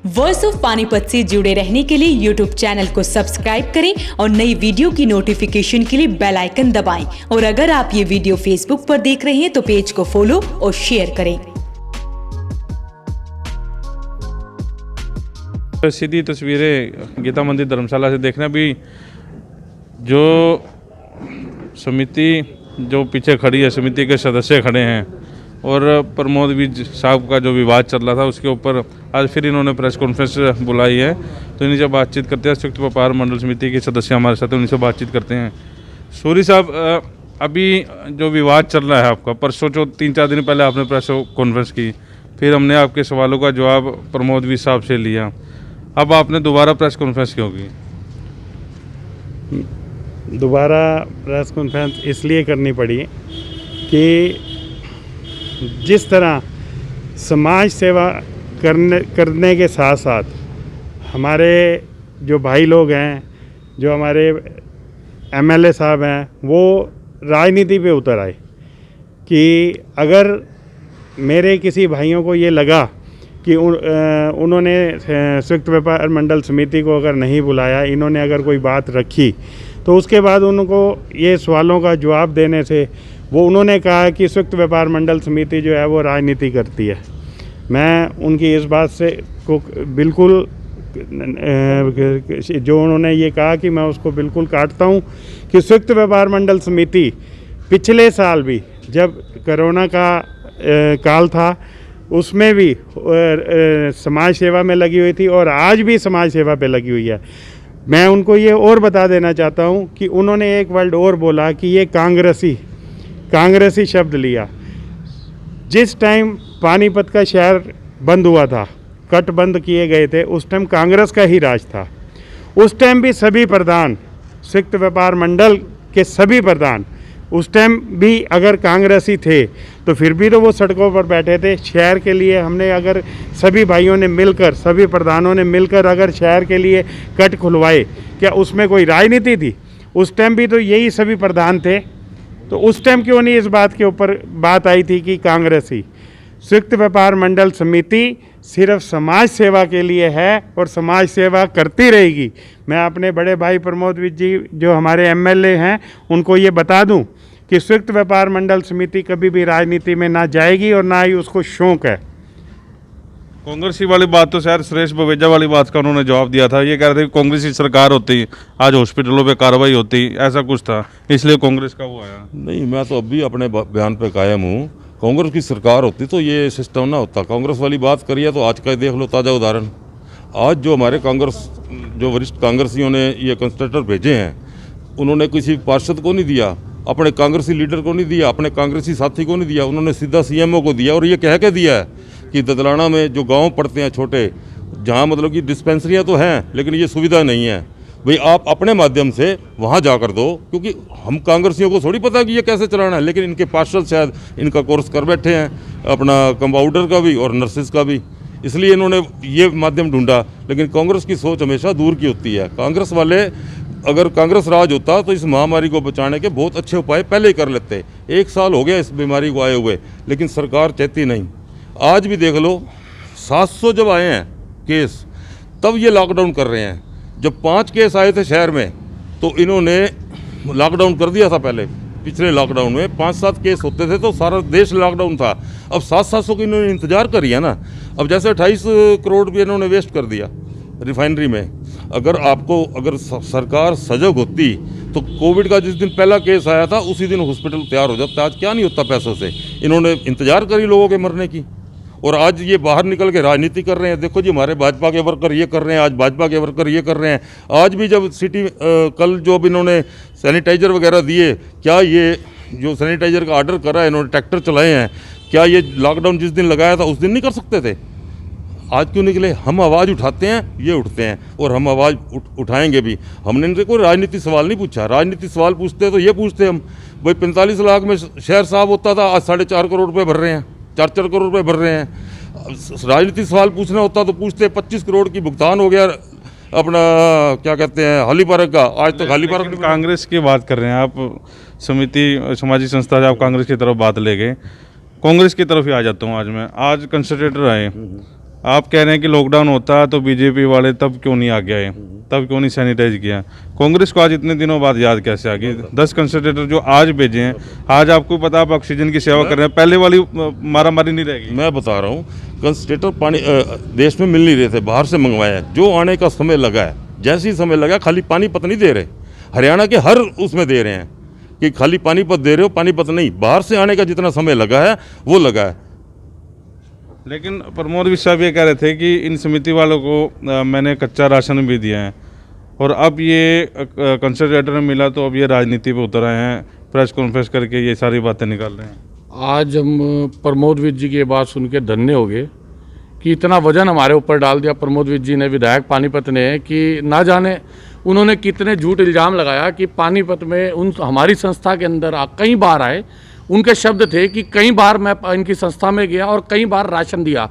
Voice of Panipat से जुड़े रहने के लिए यूट्यूब चैनल को सब्सक्राइब करें और नई वीडियो की नोटिफिकेशन के लिए बेल आइकन दबाएं। और अगर आप ये वीडियो फेसबुक पर देख रहे हैं तो पेज को फॉलो और शेयर करें। सीधी तस्वीरें गीता मंदिर धर्मशाला से देखना भी, जो समिति जो पीछे खड़ी है, समिति के सदस्य खड़े हैं और प्रमोद विज साहब का जो विवाद चल रहा था उसके ऊपर आज फिर इन्होंने प्रेस कॉन्फ्रेंस बुलाई है। तो इन्हीं से बातचीत करते हैं। संयुक्त व्यापार मंडल समिति के सदस्य हमारे साथ हैं, उन्हीं से बातचीत करते हैं। सूरी साहब, अभी जो विवाद चल रहा है आपका, परसों जो 3-4 दिन पहले आपने प्रेस कॉन्फ्रेंस की, फिर हमने आपके सवालों का जवाब प्रमोद विज साहब से लिया, अब आपने दोबारा प्रेस कॉन्फ्रेंस क्यों की? दोबारा प्रेस कॉन्फ्रेंस इसलिए करनी पड़ी कि जिस तरह समाज सेवा करने के साथ साथ हमारे जो भाई लोग हैं, जो हमारे एमएलए साहब हैं, वो राजनीति पे उतर आए कि अगर मेरे किसी भाइयों को ये लगा कि उन्होंने संयुक्त व्यापार मंडल समिति को अगर नहीं बुलाया, इन्होंने अगर कोई बात रखी, तो उसके बाद उनको ये सवालों का जवाब देने से वो उन्होंने कहा कि संयुक्त व्यापार मंडल समिति जो है वो राजनीति करती है। मैं उनकी इस बात से को बिल्कुल, जो उन्होंने ये कहा कि मैं उसको बिल्कुल काटता हूँ कि संयुक्त व्यापार मंडल समिति पिछले साल भी जब कोरोना का काल था उसमें भी समाज सेवा में लगी हुई थी और आज भी समाज सेवा पे लगी हुई है। मैं उनको ये और बता देना चाहता हूँ कि उन्होंने एक वर्ड और बोला कि ये कांग्रेसी शब्द लिया। जिस टाइम पानीपत का शहर बंद हुआ था, कट बंद किए गए थे, उस टाइम कांग्रेस का ही राज था। उस टाइम भी सभी प्रधान, संयुक्त व्यापार मंडल के सभी प्रधान उस टाइम भी अगर कांग्रेसी थे तो फिर भी तो वो सड़कों पर बैठे थे। शहर के लिए हमने अगर सभी भाइयों ने मिलकर, सभी प्रधानों ने मिलकर अगर शहर के लिए कट खुलवाए, क्या उसमें कोई राजनीति थी? उस टाइम भी तो यही सभी प्रधान थे। तो उस टाइम क्यों नहीं इस बात के ऊपर बात आई थी कि कांग्रेसी? संयुक्त व्यापार मंडल समिति सिर्फ समाज सेवा के लिए है और समाज सेवा करती रहेगी। मैं अपने बड़े भाई प्रमोद विज जी जो हमारे एमएलए हैं उनको ये बता दूं कि संयुक्त व्यापार मंडल समिति कभी भी राजनीति में ना जाएगी और ना ही उसको शौक है। कांग्रेसी वाली बात तो शायद सुरेश बवेजा वाली बात का उन्होंने जवाब दिया था। ये कह रहे थे कि कांग्रेस की सरकार होती आज हॉस्पिटलों पे कार्रवाई होती, ऐसा कुछ था, इसलिए कांग्रेस का वो आया। नहीं, मैं तो अभी अपने बयान पे कायम हूँ। कांग्रेस की सरकार होती तो ये सिस्टम ना होता। कांग्रेस वाली बात करिए तो आज का देख लो ताज़ा उदाहरण। आज जो हमारे जो वरिष्ठ कांग्रेसियों ने ये कंस्ट्रक्टर भेजे हैं, उन्होंने किसी पार्षद को नहीं दिया, अपने कांग्रेसी लीडर को नहीं दिया, अपने कांग्रेसी साथी को नहीं दिया, उन्होंने सीधा सीएमओ को दिया। और ये कह के दिया है कि ददलाना में जो गांव पड़ते हैं छोटे, जहां मतलब कि डिस्पेंसरियां तो हैं लेकिन ये सुविधा नहीं है, भाई आप अपने माध्यम से वहां जाकर दो। क्योंकि हम कांग्रेसियों को थोड़ी पता कि ये कैसे चलाना है, लेकिन इनके पार्षद शायद इनका कोर्स कर बैठे हैं, अपना कंपाउंडर का भी और नर्सिस का भी, इसलिए इन्होंने ये माध्यम ढूंढा। लेकिन कांग्रेस की सोच हमेशा दूर की होती है। कांग्रेस वाले, अगर कांग्रेस राज होता तो इस महामारी को बचाने के बहुत अच्छे उपाय पहले ही कर लेते। 1 साल हो गया इस बीमारी को आए हुए, लेकिन सरकार चाहती नहीं। आज भी देख लो, 700 जब आए हैं केस, तब ये लॉकडाउन कर रहे हैं। जब 5 केस आए थे शहर में तो इन्होंने लॉकडाउन कर दिया था। पहले पिछले लॉकडाउन में 5-7 केस होते थे तो सारा देश लॉकडाउन था। अब 700 की इन्होंने इंतजार करी है ना। अब जैसे 28 करोड़ भी इन्होंने वेस्ट कर दिया रिफाइनरी में। अगर सरकार सजग होती तो कोविड का जिस दिन पहला केस आया था उसी दिन हॉस्पिटल तैयार हो जाता। आज क्या नहीं होता पैसों से। इन्होंने इंतजार करी लोगों के मरने की और आज ये बाहर निकल के राजनीति कर रहे हैं। देखो जी, हमारे भाजपा के वर्कर ये कर रहे हैं, आज भाजपा के वर्कर ये कर रहे हैं। आज भी जब कल जो भी इन्होंने सैनिटाइज़र वगैरह दिए, क्या ये जो सैनिटाइज़र का ऑर्डर करा है, इन्होंने ट्रैक्टर चलाए हैं, क्या ये लॉकडाउन जिस दिन लगाया था उस दिन नहीं कर सकते थे? आज क्यों निकले? हम आवाज़ उठाते हैं, ये उठते हैं और हम आवाज़ उठाएंगे भी। हमने इनसे कोई राजनीति सवाल नहीं पूछा। राजनीति सवाल पूछते तो ये पूछते हम, भाई 45 लाख में शहर साफ होता था, आज 4.5 करोड़ रुपये भर रहे हैं, 4 करोड़ रुपये भर रहे हैं। राजनीति सवाल पूछना होता तो पूछते 25 करोड़ की भुगतान हो गया अपना, क्या कहते हैं, हाली पार्क का। आज तक हाली पार्क। कांग्रेस की बात कर रहे हैं आप, समिति सामाजिक संस्था से आप कांग्रेस की तरफ बात ले गए। कांग्रेस की तरफ ही आ जाता हूँ। आज कंसंट्रेटर आए, आप कह रहे हैं कि लॉकडाउन होता तो बीजेपी वाले तब क्यों नहीं आगे आए, तब क्यों नहीं सैनिटाइज किया? कांग्रेस को आज इतने दिनों बाद याद कैसे आ गई? 10 कंसंट्रेटर जो आज भेजे हैं, आज आपको पता आप ऑक्सीजन की सेवा कर रहे हैं, पहले वाली मारामारी नहीं रहेगी। मैं बता रहा हूँ, कंसंट्रेटर पानी देश में मिल नहीं रहे थे, बाहर से मंगवाया है। जो आने का समय लगा है, जैसे ही समय लगा, खाली पानीपत नहीं दे रहे, हरियाणा के हर उसमें दे रहे हैं कि खाली पानीपत दे रहे हो, पानीपत नहीं, बाहर से आने का जितना समय लगा है वो लगा है। लेकिन प्रमोद विश्व ये कह रहे थे कि इन समिति वालों को मैंने कच्चा राशन भी दिया है, और अब ये कंसंट्रेटर मिला तो अब ये राजनीति पे उतर आए हैं, प्रेस कॉन्फ्रेंस करके ये सारी बातें निकाल रहे हैं। आज हम प्रमोद विज जी की ये बात सुन के धन्य हो गए कि इतना वजन हमारे ऊपर डाल दिया प्रमोद विज जी ने, विधायक पानीपत ने, कि ना जाने उन्होंने कितने झूठ इल्ज़ाम लगाया कि पानीपत में हमारी संस्था के अंदर कई बार आए। उनके शब्द थे कि कई बार मैं इनकी संस्था में गया और कई बार राशन दिया।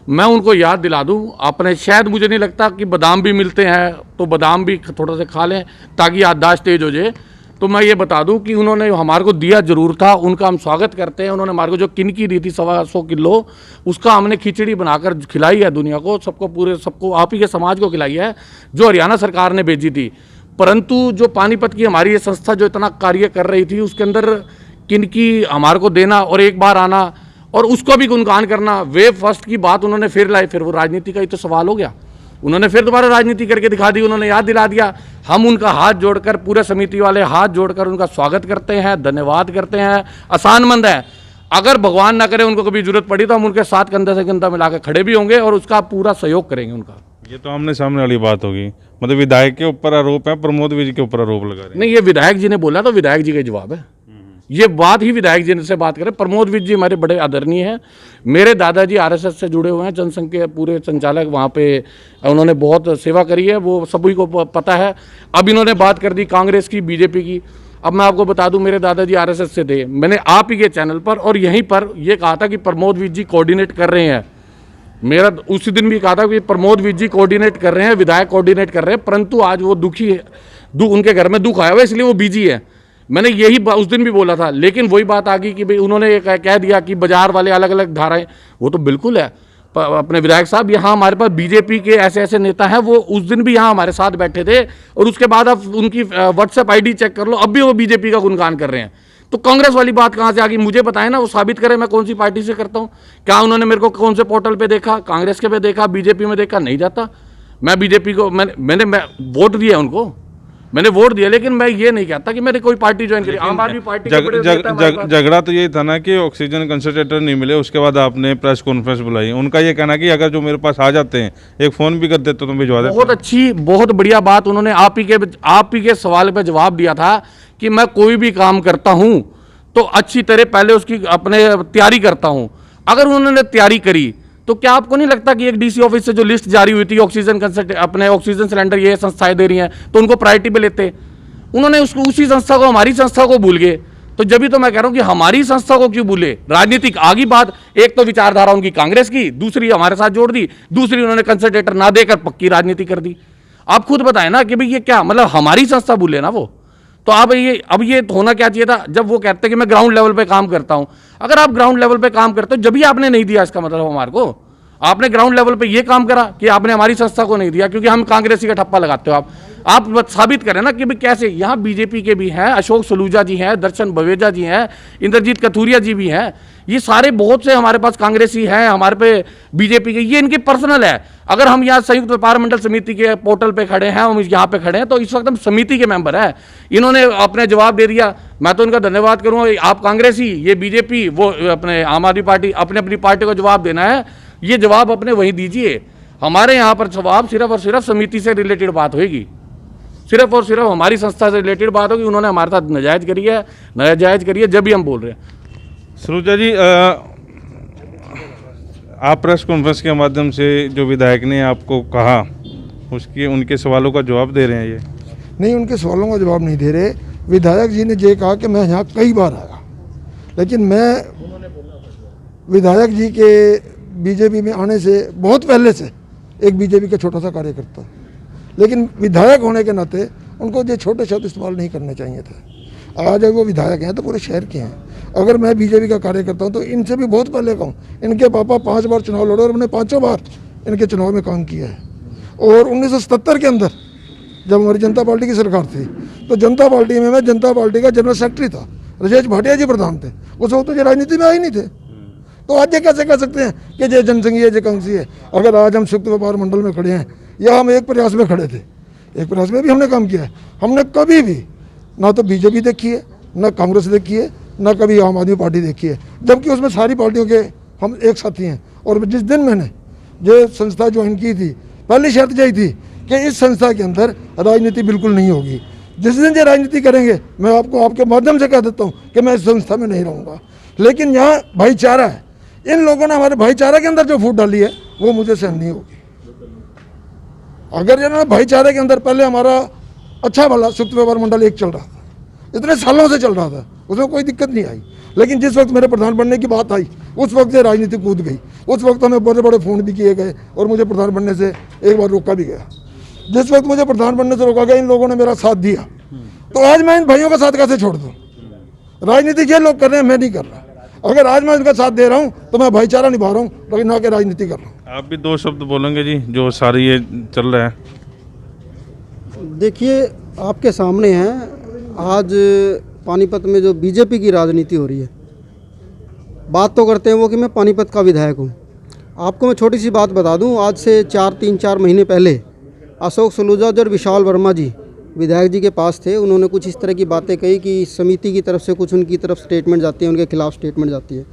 मैं उनको याद दिला दूं, अपने शायद मुझे नहीं लगता कि बादाम भी मिलते हैं तो बादाम भी थोड़ा सा खा लें ताकि याददाश्त तेज हो जाए। तो मैं ये बता दूं कि उन्होंने हमारे को दिया जरूर था, उनका हम स्वागत करते हैं। उन्होंने हमारे को जो किनकी दी थी 125 किलो, उसका हमने खिचड़ी बनाकर खिलाई है दुनिया को, सबको आप ही के समाज को खिलाई है, जो हरियाणा सरकार ने भेजी थी। परंतु जो पानीपत की हमारी ये संस्था जो इतना कार्य कर रही थी, उसके अंदर किनकी हमारे को देना और एक बार आना और उसको भी गुणगान करना, वेव फर्स्ट की बात उन्होंने फिर लाई। फिर वो राजनीति का ही तो सवाल हो गया, उन्होंने फिर दोबारा राजनीति करके दिखा दी, उन्होंने याद दिला दिया। हम उनका हाथ जोड़कर, पूरे समिति वाले हाथ जोड़कर उनका स्वागत करते हैं, धन्यवाद करते हैं। आसानमंद है, अगर भगवान ना करे उनको कभी जरूरत पड़ी तो हम उनके साथ कंधे से कंधा मिलाकर खड़े भी होंगे और उसका पूरा सहयोग करेंगे उनका। ये तो आमने सामने वाली बात होगी, मतलब विधायक के ऊपर आरोप है, प्रमोद विज के ऊपर आरोप लगा रहे हैं। नहीं, ये विधायक जी ने बोला तो विधायक जी का जवाब है, ये बात ही विधायक जी से बात करें। प्रमोद विज जी हमारे बड़े आदरणीय हैं, मेरे दादाजी आरएसएस से जुड़े हुए हैं, जनसंघ के पूरे संचालक, वहाँ पे उन्होंने बहुत सेवा करी है, वो सभी को पता है। अब इन्होंने बात कर दी कांग्रेस की, बीजेपी की। अब मैं आपको बता दूं, मेरे दादाजी आरएसएस से थे, मैंने आप ही के चैनल पर और यहीं पर यह कहा था कि प्रमोद विज जी कोऑर्डिनेट कर रहे हैं। मेरा उसी दिन भी कहा था कि प्रमोद विज जी कोऑर्डिनेट कर रहे हैं, विधायक कोऑर्डिनेट कर रहे हैं, परंतु आज वो दुखी है, उनके घर में दुख आया हुआ, इसलिए वो बिजी है। मैंने यही उस दिन भी बोला था, लेकिन वही बात आ गई कि भाई उन्होंने कह दिया कि बाजार वाले अलग अलग धाराएं, वो तो बिल्कुल है। अपने विधायक साहब, यहाँ हमारे पास बीजेपी के ऐसे ऐसे नेता हैं, वो उस दिन भी यहाँ हमारे साथ बैठे थे, और उसके बाद आप उनकी व्हाट्सएप आईडी चेक कर लो, अब भी वो बीजेपी का गुणगान कर रहे हैं। तो कांग्रेस वाली बात कहाँ से आ गई? मुझे बताएं ना, वो साबित करें मैं कौन सी पार्टी से करता हूँ। क्या उन्होंने मेरे को कौन से पोर्टल पे देखा? कांग्रेस के पे देखा, बीजेपी में देखा? नहीं जाता। मैं बीजेपी को मैंने वोट दिया, उनको मैंने वोट दिया, लेकिन मैं ये नहीं कहता कि मैंने कोई पार्टी ज्वाइन करी। आम आदमी पार्टी झगड़ा तो यही था ना कि ऑक्सीजन कंसंट्रेटर नहीं मिले, उसके बाद आपने प्रेस कॉन्फ्रेंस बुलाई। उनका ये कहना कि अगर जो मेरे पास आ जाते हैं, एक फ़ोन भी कर देते तो भिजवा देते। बहुत अच्छी, बहुत बढ़िया बात उन्होंने आप ही के सवाल पे जवाब दिया था कि मैं कोई भी काम करता हूं तो अच्छी तरह पहले उसकी अपने तैयारी करता हूं। अगर उन्होंने तैयारी करी तो क्या आपको नहीं लगता कि एक डीसी ऑफिस से जो लिस्ट जारी हुई थी ऑक्सीजन अपने ऑक्सीजन सिलेंडर ये संस्थाएं दे रही हैं, तो उनको प्रायोरिटी पे लेते? उन्होंने उसको, उसी संस्था को, हमारी संस्था को भूल गए। तो जब भी तो मैं कह रहा हूं कि हमारी संस्था को क्यों भूले? राजनीतिक आगे बात, एक तो विचारधारा उनकी कांग्रेस की, दूसरी हमारे साथ जोड़ दी, दूसरी उन्होंने कंसंट्रेटर ना देकर पक्की राजनीति कर दी। आप खुद बताएं ना कि भाई ये क्या मतलब, हमारी संस्था भूले ना वो। तो अब ये होना क्या चाहिए था, जब वो कहते हैं कि मैं ग्राउंड लेवल पे काम करता हूं। अगर आप ग्राउंड लेवल पे काम करते हो, जब भी आपने नहीं दिया, इसका मतलब हमारे को आपने ग्राउंड लेवल पे ये काम करा कि आपने हमारी संस्था को नहीं दिया, क्योंकि हम कांग्रेसी का ठप्पा लगाते हो आप साबित करें ना कि भाई कैसे। यहाँ बीजेपी के भी हैं, अशोक सलूजा जी हैं, दर्शन बवेजा जी हैं, इंद्रजीत कथूरिया जी भी हैं, ये सारे बहुत से हमारे पास कांग्रेसी हैं, हमारे पे बीजेपी के, ये इनकी पर्सनल है। अगर हम यहाँ संयुक्त व्यापार मंडल समिति के पोर्टल पे खड़े हैं, हम यहाँ पे खड़े हैं, तो इस वक्त हम समिति के मेंबर हैं। इन्होंने अपने जवाब दे दिया, मैं तो इनका धन्यवाद करूँगा। आप कांग्रेसी, ये बीजेपी, वो अपने आम आदमी पार्टी, अपने अपनी पार्टी को जवाब देना है, ये जवाब अपने वहीं दीजिए। हमारे यहाँ पर जवाब सिर्फ और सिर्फ समिति से रिलेटेड बात होगी, सिर्फ और सिर्फ हमारी संस्था से रिलेटेड बात होगी। उन्होंने हमारे साथ नाजायज करी है, जब भी हम बोल रहे हैं। सलूजा जी, आप प्रेस कॉन्फ्रेंस के माध्यम से जो विधायक ने आपको कहा, उनके सवालों का जवाब दे रहे हैं? ये नहीं, उनके सवालों का जवाब नहीं दे रहे। विधायक जी ने ये कहा कि मैं यहाँ कई बार आया, लेकिन मैं विधायक जी के बीजेपी में आने से बहुत पहले से एक बीजेपी का छोटा सा कार्यकर्ता, लेकिन विधायक होने के नाते उनको ये छोटे शब्द इस्तेमाल नहीं करने चाहिए थे। आज वो विधायक हैं तो पूरे शहर के हैं। अगर मैं बीजेपी का कार्यकर्ता हूँ तो इनसे भी बहुत पहले कहूँ, इनके पापा 5 बार चुनाव लड़े और मैंने 5 बार इनके चुनाव में काम किया है। और 1977 के अंदर जब हमारी जनता पार्टी की सरकार थी तो जनता पार्टी में मैं जनता पार्टी का जनरल सेक्रेटरी था, राजेश भाटिया जी प्रधान थे। उस वक्त तो ये राजनीति में आए नहीं थे, तो आज ये कैसे कह सकते हैं कि ये जनसंघी है, ये कांग्रेसी है। अगर आज हम संयुक्त व्यापार मंडल में खड़े हैं या हम एक प्रयास में खड़े थे, एक प्रयास में भी हमने काम किया है। हमने कभी भी ना तो बीजेपी देखी है, ना कांग्रेस देखी है, ना कभी आम आदमी पार्टी देखी है, जबकि उसमें सारी पार्टियों के हम एक साथी हैं। और जिस दिन मैंने ये संस्था ज्वाइन की थी, पहली शर्त यही थी कि इस संस्था के अंदर राजनीति बिल्कुल नहीं होगी। जिस दिन ये राजनीति करेंगे, मैं आपको आपके माध्यम से कह देता हूँ कि मैं इस संस्था में नहीं रहूँगा। लेकिन यहाँ भाईचारा है, इन लोगों ने हमारे भाईचारा के अंदर जो फूट डाली है वो मुझे सहन नहीं होगी। अगर इन्होंने भाईचारे के अंदर पहले हमारा अच्छा भला संयुक्त व्यापार मंडल एक चल रहा था, इतने सालों से चल रहा था, उसमें कोई दिक्कत नहीं आई। लेकिन जिस वक्त मेरे प्रधान बनने की बात आई उस वक्त से राजनीति कूद गई। उस वक्त हमें बड़े बड़े फ़ोन भी किए गए और मुझे प्रधान बनने से एक बार रोका भी गया। जिस वक्त मुझे प्रधान बनने से रोका गया, इन लोगों ने मेरा साथ दिया, तो आज मैं इन भाइयों का साथ कैसे छोड़ दूँ? राजनीति ये लोग कर रहे हैं, मैं नहीं कर रहा। अगर आज मैं उनका साथ दे रहा हूँ तो मैं भाईचारा निभा रहा हूँ, लेकिन ना कि राजनीति कर रहा हूँ। आप भी 2 शब्द बोलेंगे जी, जो सारी ये चल रहा है? देखिए, आपके सामने है आज पानीपत में जो बीजेपी की राजनीति हो रही है। बात तो करते हैं वो कि मैं पानीपत का विधायक हूँ। आपको मैं छोटी सी बात बता दूँ, आज से 3-4 महीने पहले अशोक सलूजा और विशाल वर्मा जी विधायक जी के पास थे। उन्होंने कुछ इस तरह की बातें कही कि समिति की तरफ से कुछ उनकी तरफ स्टेटमेंट जाती है, उनके खिलाफ स्टेटमेंट जाती है।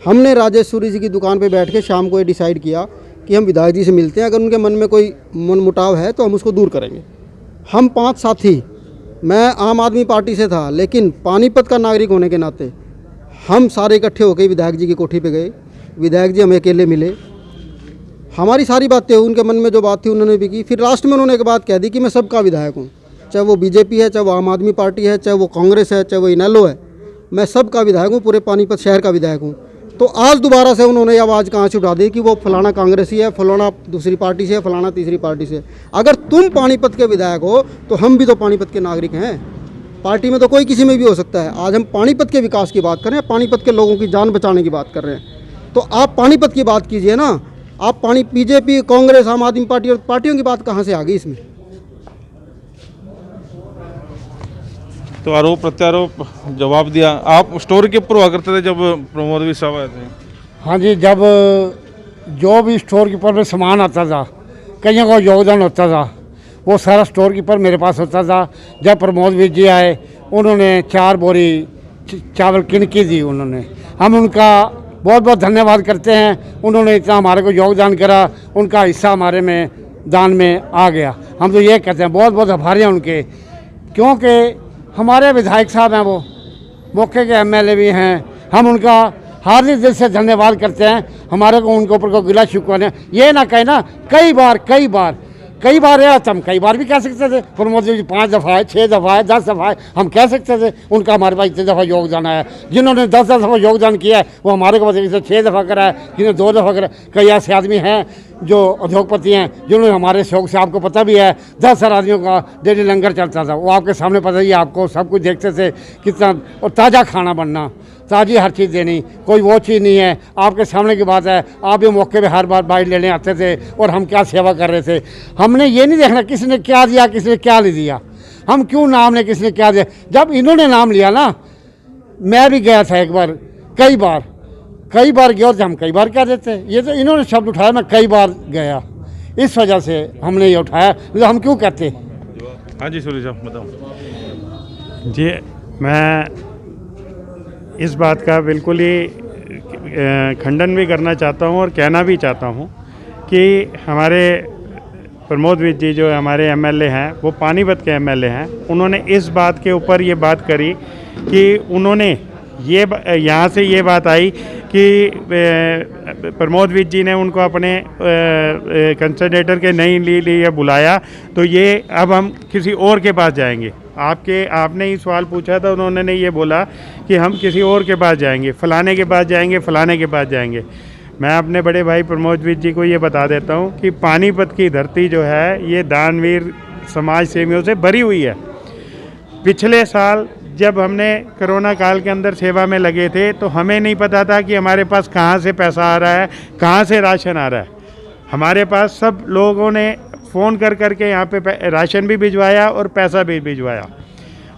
हमने राजेश्वरी जी की दुकान पे बैठ के शाम को ये डिसाइड किया कि हम विधायक जी से मिलते हैं, अगर उनके मन में कोई मनमुटाव है तो हम उसको दूर करेंगे। हम 5 साथी, मैं आम आदमी पार्टी से था, लेकिन पानीपत का नागरिक होने के नाते हम सारे इकट्ठे होकर विधायक जी की कोठी पे गए। विधायक जी हमें अकेले मिले, हमारी सारी बातें उनके मन में जो बात थी उन्होंने भी की। फिर लास्ट में उन्होंने एक बात कह दी कि मैं सबका विधायक हूँ, चाहे वो बीजेपी है, चाहे वो आम आदमी पार्टी है, चाहे वो कांग्रेस है, चाहे वो इनेलो है, मैं सबका विधायक हूँ, पूरे पानीपत शहर का विधायक हूँ। तो आज दोबारा से उन्होंने आवाज़ कहाँ से उठा दी कि वो फलाना कांग्रेसी है, फलाना दूसरी पार्टी से है, फलाना तीसरी पार्टी से। अगर तुम पानीपत के विधायक हो तो हम भी तो पानीपत के नागरिक हैं। पार्टी में तो कोई किसी में भी हो सकता है। आज हम पानीपत के विकास की बात कर रहे हैं, पानीपत के लोगों की जान बचाने की बात कर रहे हैं। तो आप पानीपत की बात कीजिए ना। आप बीजेपी, कांग्रेस, आम आदमी पार्टी और पार्टियों की बात कहाँ से आ गई इसमें? तो आरोप प्रत्यारोप जवाब दिया। आप स्टोर के ऊपर हुआ करते थे जब प्रमोद भी साहब आए थे? हाँ जी, जब जो भी स्टोर कीपर में सामान आता था, कईयों का योगदान होता था, वो सारा स्टोर कीपर मेरे पास होता था। जब प्रमोद वीर जी आए, उन्होंने 4 बोरी चावल किनकी दी उन्होंने। हम उनका बहुत बहुत धन्यवाद करते हैं। उन्होंने इतना हमारे को योगदान करा, उनका हिस्सा हमारे में दान में आ गया। हम तो ये कहते हैं बहुत बहुत आभारी हैं उनके, क्योंकि हमारे विधायक साहब हैं, वो मौके के एमएलए भी हैं। हम उनका हार्दिक दिल से धन्यवाद करते हैं। हमारे को उनके ऊपर को गिला शिकवा नहीं, ये ना कहे ना कई बार है, हम कई बार भी कह सकते थे प्रमोद जी 5 दफ़ा है, 6 दफ़ा है, 10 दफ़ा है, हम कह सकते थे। उनका हमारे पास इतने दफ़ा योगदान आया। जिन्होंने 10 दफ़ा योगदान किया है वो हमारे को वजह 6 दफ़ा करा है, जिन्होंने 2 दफ़ा करा। कई ऐसे आदमी हैं जो उद्योगपति हैं जिन्होंने हमारे शौक से, आपको पता भी है, 10,000 आदमियों का डेली लंगर चलता था। वो आपके सामने पता ही है, आपको सब कुछ देखते थे कितना। और ताज़ा खाना बनना, ताज़ी हर चीज़ देनी, कोई वो चीज़ नहीं है। आपके सामने की बात है, आप भी मौके पे हर बार बाइट लेने आते थे और हम क्या सेवा कर रहे थे। हमने ये नहीं देखना किसने क्या दिया, किसने क्या नहीं दिया, हम क्यों नाम ने किसने क्या दिया। जब इन्होंने नाम लिया ना, मैं भी गया था एक बार, कई बार गया तो हम कई बार कह देते। ये तो इन्होंने शब्द उठाया, मैं कई बार गया, इस वजह से हमने ये उठाया। तो हम क्यों कहते। हाँ जी सूर्य साहब बताओ जी। मैं इस बात का बिल्कुल ही खंडन भी करना चाहता हूँ और कहना भी चाहता हूँ कि हमारे प्रमोद वीर जी जो हमारे एमएलए हैं, वो पानीपत के एमएलए हैं। उन्होंने इस बात के ऊपर ये बात करी कि उन्होंने ये यहाँ से ये बात आई कि प्रमोद वीर जी ने उनको अपने कंसल्टेटर के नहीं लिए बुलाया, तो ये अब हम किसी और के पास जाएंगे। आपने ही सवाल पूछा था, उन्होंने ये बोला कि हम किसी और के पास जाएंगे, फलाने के पास जाएंगे, फलाने के पास जाएंगे। मैं अपने बड़े भाई प्रमोद वीर जी को ये बता देता हूँ कि पानीपत की धरती जो है ये दानवीर समाज सेवियों से भरी हुई है। पिछले साल जब हमने कोरोना काल के अंदर सेवा में लगे थे तो हमें नहीं पता था कि हमारे पास कहाँ से पैसा आ रहा है, कहाँ से राशन आ रहा है। हमारे पास सब लोगों ने फ़ोन कर करके यहाँ पे राशन भी भिजवाया और पैसा भी भिजवाया।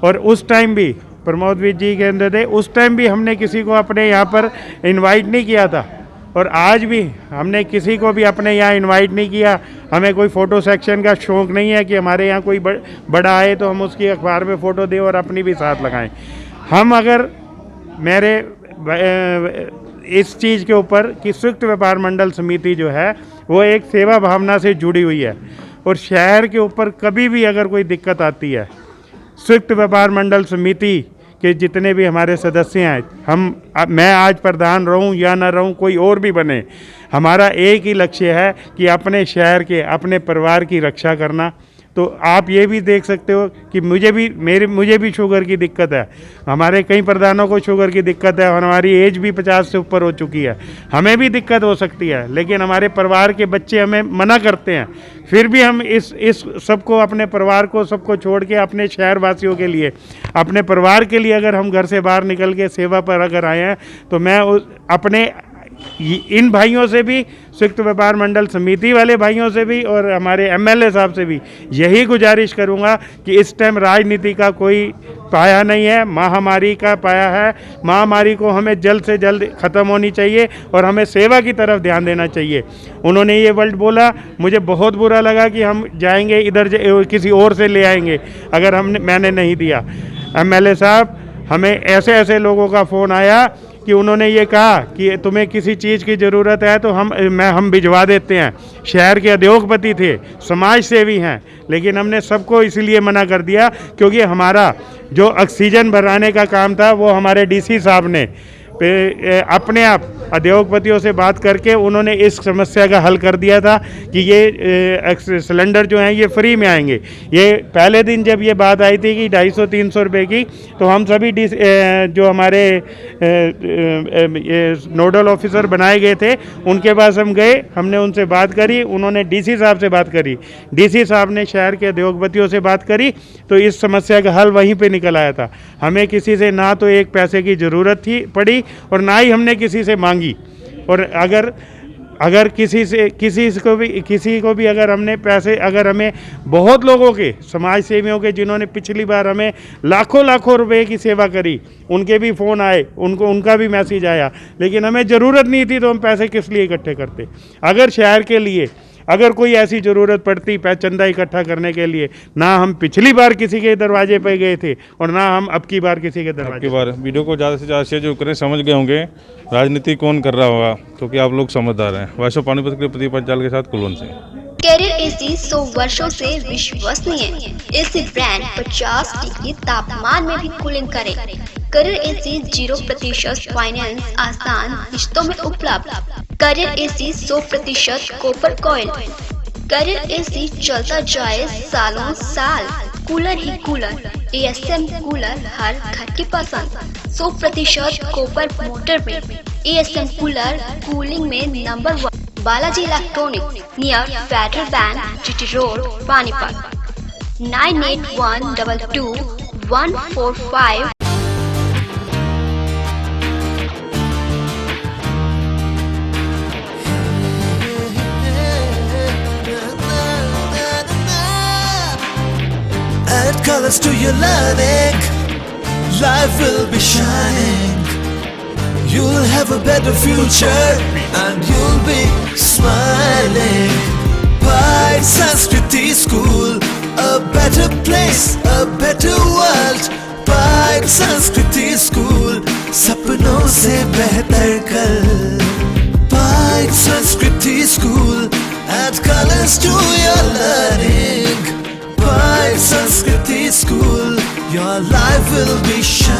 और उस टाइम भी प्रमोद विज जी के अंदर थे, उस टाइम भी हमने किसी को अपने यहाँ पर इनवाइट नहीं किया था और आज भी हमने किसी को भी अपने यहाँ इनवाइट नहीं किया। हमें कोई फ़ोटो सेक्शन का शौक़ नहीं है कि हमारे यहाँ कोई बड़ा आए तो हम उसकी अखबार में फ़ोटो दें और अपनी भी साथ लगाएं। हम अगर मेरे इस चीज़ के ऊपर कि संयुक्त व्यापार मंडल समिति जो है वो एक सेवा भावना से जुड़ी हुई है और शहर के ऊपर कभी भी अगर कोई दिक्कत आती है, संयुक्त व्यापार मंडल समिति के जितने भी हमारे सदस्य हैं, मैं आज प्रधान रहूं या ना रहूं, कोई और भी बने, हमारा एक ही लक्ष्य है कि अपने शहर के, अपने परिवार की रक्षा करना। तो आप ये भी देख सकते हो कि मुझे भी शुगर की दिक्कत है, हमारे कई प्रधानों को शुगर की दिक्कत है और हमारी एज भी 50 से ऊपर हो चुकी है, हमें भी दिक्कत हो सकती है, लेकिन हमारे परिवार के बच्चे हमें मना करते हैं, फिर भी हम इस सबको, अपने परिवार को सबको छोड़ के अपने शहर वासियों के लिए, अपने परिवार के लिए अगर हम घर से बाहर निकल के सेवा पर अगर आए हैं तो मैं अपने इन भाइयों से भी, संयुक्त व्यापार मंडल समिति वाले भाइयों से भी और हमारे एमएलए साहब से भी यही गुजारिश करूंगा कि इस टाइम राजनीति का कोई पाया नहीं है, महामारी का पाया है। महामारी को हमें जल्द से जल्द ख़त्म होनी चाहिए और हमें सेवा की तरफ ध्यान देना चाहिए। उन्होंने ये वर्ड बोला, मुझे बहुत बुरा लगा कि हम जाएंगे इधर किसी और से ले आएंगे, अगर मैंने नहीं दिया। एमएलए साहब, हमें ऐसे लोगों का फ़ोन आया कि उन्होंने ये कहा कि तुम्हें किसी चीज़ की ज़रूरत है तो हम भिजवा देते हैं। शहर के उद्योगपति थे, समाज सेवी हैं, लेकिन हमने सबको इसलिए मना कर दिया क्योंकि हमारा जो ऑक्सीजन भराने का काम था वो हमारे डीसी साहब ने अपने आप उद्योगपतियों से बात करके उन्होंने इस समस्या का हल कर दिया था कि ये सिलेंडर जो हैं ये फ्री में आएंगे। ये पहले दिन जब ये बात आई थी कि 250-300 रुपये की, तो हम सभी जो हमारे नोडल ऑफिसर बनाए गए थे उनके पास हम गए, हमने उनसे बात करी, उन्होंने डीसी साहब से बात करी, डीसी साहब ने शहर के उद्योगपतियों से बात करी, तो इस समस्या का हल वहीं पे निकल आया था। हमें किसी से ना तो एक पैसे की ज़रूरत पड़ी और ना ही हमने किसी से मांगी। और अगर किसी को भी अगर हमने पैसे, अगर हमें बहुत लोगों के, समाज सेवियों के, जिन्होंने पिछली बार हमें लाखों रुपए की सेवा करी, उनके भी फ़ोन आए, उनका भी मैसेज आया, लेकिन हमें ज़रूरत नहीं थी तो हम पैसे किस लिए इकट्ठे करते। अगर शहर के लिए अगर कोई ऐसी ज़रूरत पड़ती चंदा इकट्ठा करने के लिए, ना हम पिछली बार किसी के दरवाजे पे गए थे और ना हम अब की बार किसी के दरवाजे। अब की बार वीडियो को ज़्यादा से ज़्यादा शेयर जो करें, समझ गए होंगे राजनीति कौन कर रहा होगा, क्योंकि आप लोग समझदार हैं। वैसे पानीपत के प्रदीप पंचाल के साथ कुलवंत सिंह। कैरियर एसी 100 वर्षों से विश्वसनीय एसी ब्रांड 50 डिग्री तापमान में भी कूलिंग करे। कैरियर एसी 0% फाइनेंस आसान किश्तों में उपलब्ध। Carrier AC 100% copper coil. Carrier AC चलता जाए सालों साल। कूलर ही कूलर, एएसएम कूलर हर घर की पसंद। 100% कॉपर मोटर में एएसएम कूलर कूलिंग में number 1। Balaji electronic near Federal Bank, GT Road, Panipat. 98122145। Add colors to your learning, life will be shining. You'll have a better future and you'll be smiling. Pride Sanskriti School, a better place, a better world. Pride Sanskriti School, सपनों से बेहतर कल. Pride Sanskriti School, add colors to your learning. Pride Sanskriti School, your life will be shining.